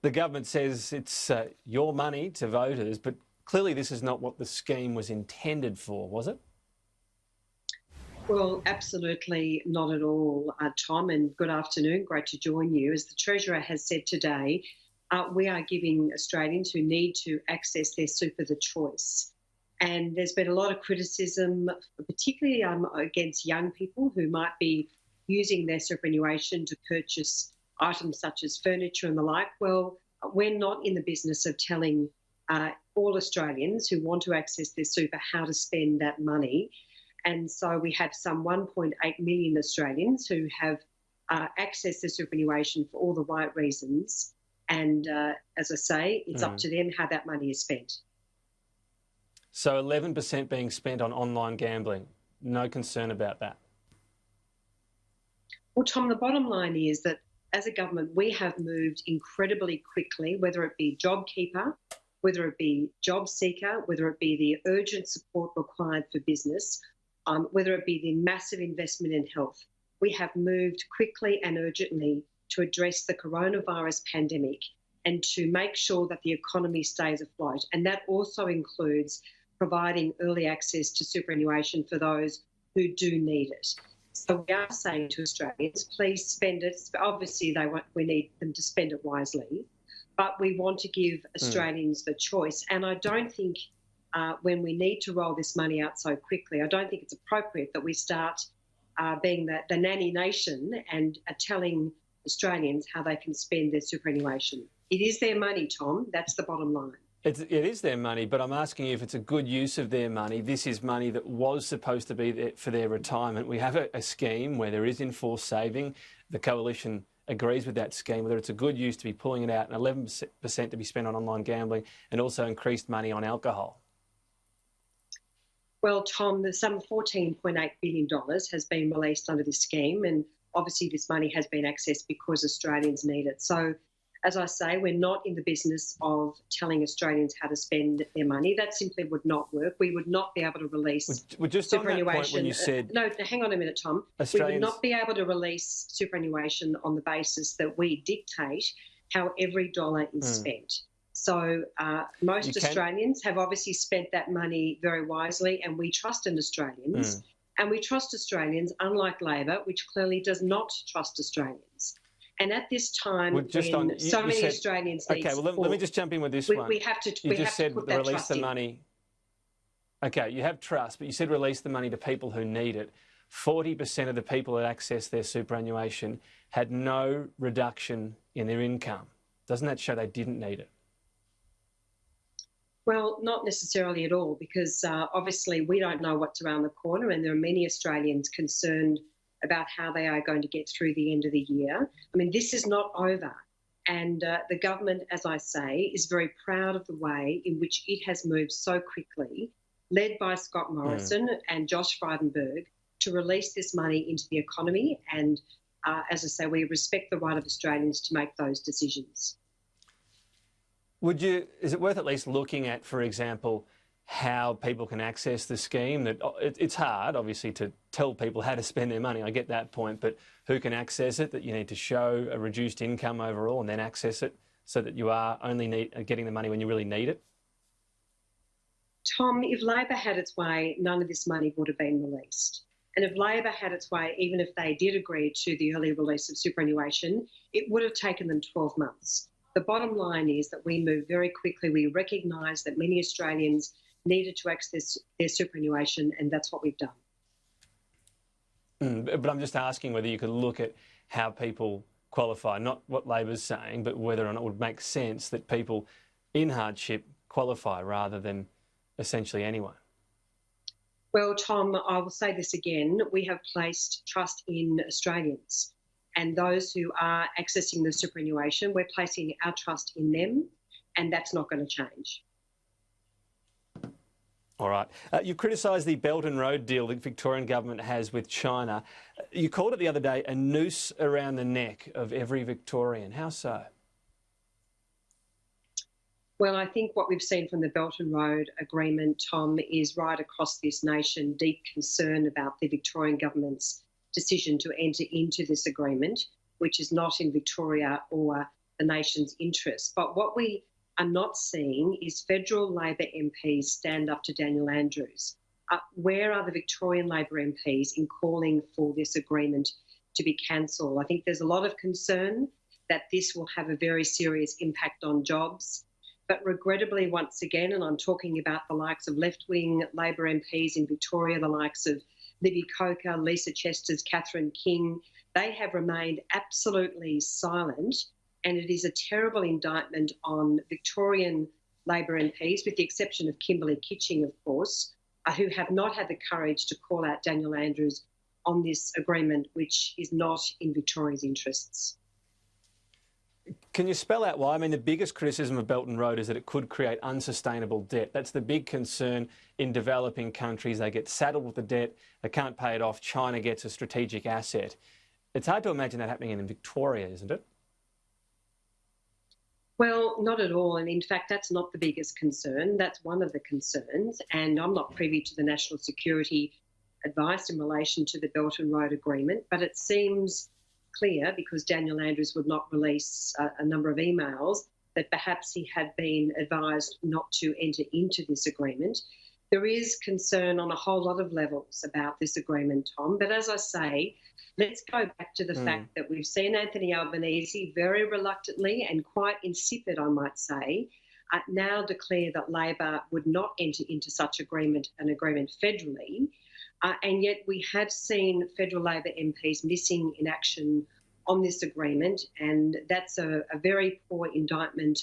The government says it's your money to voters, but clearly this is not what the scheme was intended for, was it? Well, absolutely not at all, Tom, and good afternoon. Great to join you. As the Treasurer has said today, we are giving Australians who need to access their super the choice. And there's been a lot of criticism, particularly against young people who might be using their superannuation to purchase items such as furniture and the like. Well, we're not in the business of telling all Australians who want to access their super how to spend that money. And so we have some 1.8 million Australians who have accessed their superannuation for all the right reasons. And as I say, it's up to them how that money is spent. So 11% being spent on online gambling. No concern about that? Well, Tom, the bottom line is that as a government, we have moved incredibly quickly, whether it be JobKeeper, whether it be Job Seeker, whether it be the urgent support required for business, whether it be the massive investment in health. We have moved quickly and urgently to address the coronavirus pandemic and to make sure that the economy stays afloat. And that also includes providing early access to superannuation for those who do need it. So we are saying to Australians, please spend it. Obviously, we need them to spend it wisely, but we want to give Australians the choice. And I don't think when we need to roll this money out so quickly, I don't think it's appropriate that we start being the nanny nation and telling Australians how they can spend their superannuation. It is their money, Tom. That's the bottom line. It is their money, but I'm asking you if it's a good use of their money. This is money that was supposed to be there for their retirement. We have a scheme where there is enforced saving. The Coalition agrees with that scheme, whether it's a good use to be pulling it out and 11% to be spent on online gambling and also increased money on alcohol. Well, Tom, the sum $14.8 billion has been released under this scheme, and obviously this money has been accessed because Australians need it. So, as I say, we're not in the business of telling Australians how to spend their money. That simply would not work. We would not be able to release just superannuation. On that point when you said... No, hang on a minute, Tom. We would not be able to release superannuation on the basis that we dictate how every dollar is spent. So most Australians have obviously spent that money very wisely, and we trust in Australians. And we trust Australians, unlike Labor, which clearly does not trust Australians. And at this time, when so many Australians need support... Okay, well, let me just jump in with this one. We have to You just said put that release trust the in. money. Okay, you have trust, but you said release the money to people who need it. 40% of the people that access their superannuation had no reduction in their income. Doesn't that show they didn't need it? Well, not necessarily at all, because obviously we don't know what's around the corner, and there are many Australians concerned about how they are going to get through the end of the year. I mean, this is not over. And the government, as I say, is very proud of the way in which it has moved so quickly, led by Scott Morrison and Josh Frydenberg, to release this money into the economy. And as I say, we respect the right of Australians to make those decisions. Is it worth at least looking at, for example, how people can access the scheme? That it's hard, obviously, to tell people how to spend their money. I get that point, but who can access it? That you need to show a reduced income overall and then access it so that you are only getting the money when you really need it? Tom, if Labor had its way, none of this money would have been released. And if Labor had its way, even if they did agree to the early release of superannuation, it would have taken them 12 months. The bottom line is that we moved very quickly. We recognise that many Australians needed to access their superannuation, and that's what we've done. But I'm just asking whether you could look at how people qualify, not what Labor's saying, but whether or not it would make sense that people in hardship qualify rather than essentially anyone. Well, Tom, I will say this again. We have placed trust in Australians. And those who are accessing the superannuation, we're placing our trust in them, and that's not going to change. All right. You criticised the Belt and Road deal the Victorian government has with China. You called it the other day a noose around the neck of every Victorian. How so? Well, I think what we've seen from the Belt and Road agreement, Tom, is right across this nation deep concern about the Victorian government's decision to enter into this agreement, which is not in Victoria or the nation's interests. But what we are not seeing is federal Labor MPs stand up to Daniel Andrews. Where are the Victorian Labor MPs in calling for this agreement to be cancelled? I think there's a lot of concern that this will have a very serious impact on jobs. But regrettably, once again, and I'm talking about the likes of left-wing Labor MPs in Victoria, the likes of Libby Coker, Lisa Chesters, Catherine King, they have remained absolutely silent, and it is a terrible indictment on Victorian Labor MPs, with the exception of Kimberley Kitching, of course, who have not had the courage to call out Daniel Andrews on this agreement, which is not in Victoria's interests. Can you spell out why? I mean, the biggest criticism of Belt and Road is that it could create unsustainable debt. That's the big concern in developing countries. They get saddled with the debt, they can't pay it off. China gets a strategic asset. It's hard to imagine that happening in Victoria, isn't it? Well, not at all. And in fact, that's not the biggest concern. That's one of the concerns. And I'm not privy to the national security advice in relation to the Belt and Road Agreement, but it seems clear, because Daniel Andrews would not release a number of emails, that perhaps he had been advised not to enter into this agreement. There is concern on a whole lot of levels about this agreement, Tom. But as I say, let's go back to the fact that we've seen Anthony Albanese very reluctantly and quite insipid, I might say, now declare that Labor would not enter into such an agreement federally. And yet we have seen federal Labor MPs missing in action on this agreement, and that's a very poor indictment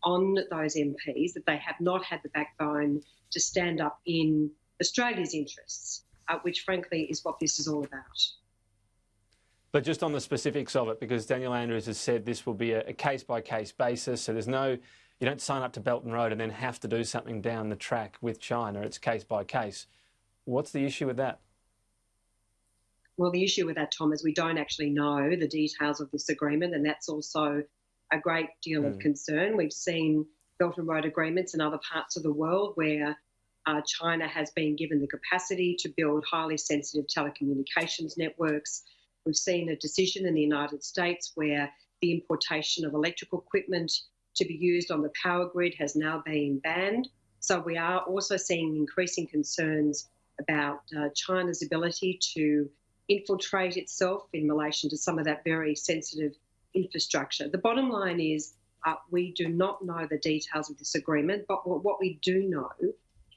on those MPs, that they have not had the backbone to stand up in Australia's interests, which frankly is what this is all about. But just on the specifics of it, because Daniel Andrews has said this will be a case-by-case basis, so there's no, you don't sign up to Belt and Road and then have to do something down the track with China. It's case-by-case. What's the issue with that? Well, the issue with that, Tom, is we don't actually know the details of this agreement, and that's also a great deal of concern. We've seen Belt and Road agreements in other parts of the world where China has been given the capacity to build highly sensitive telecommunications networks. We've seen a decision in the United States where the importation of electrical equipment to be used on the power grid has now been banned. So we are also seeing increasing concerns about China's ability to infiltrate itself in relation to some of that very sensitive infrastructure. The bottom line is we do not know the details of this agreement, but what we do know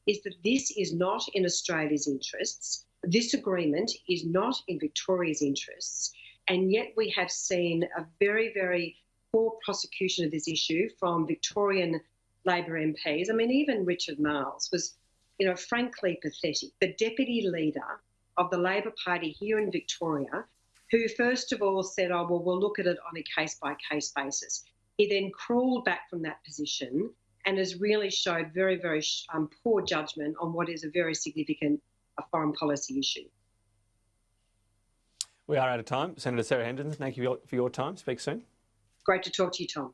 is that this is not in Australia's interests. This agreement is not in Victoria's interests, and yet we have seen a very, very poor prosecution of this issue from Victorian Labor MPs. I mean, even Richard Marles was, frankly pathetic. The deputy leader of the Labor Party here in Victoria, who first of all said, oh, well, we'll look at it on a case-by-case basis. He then crawled back from that position and has really showed very, very poor judgment on what is a very significant foreign policy issue. We are out of time. Senator Sarah Henderson, thank you for your time. Speak soon. Great to talk to you, Tom.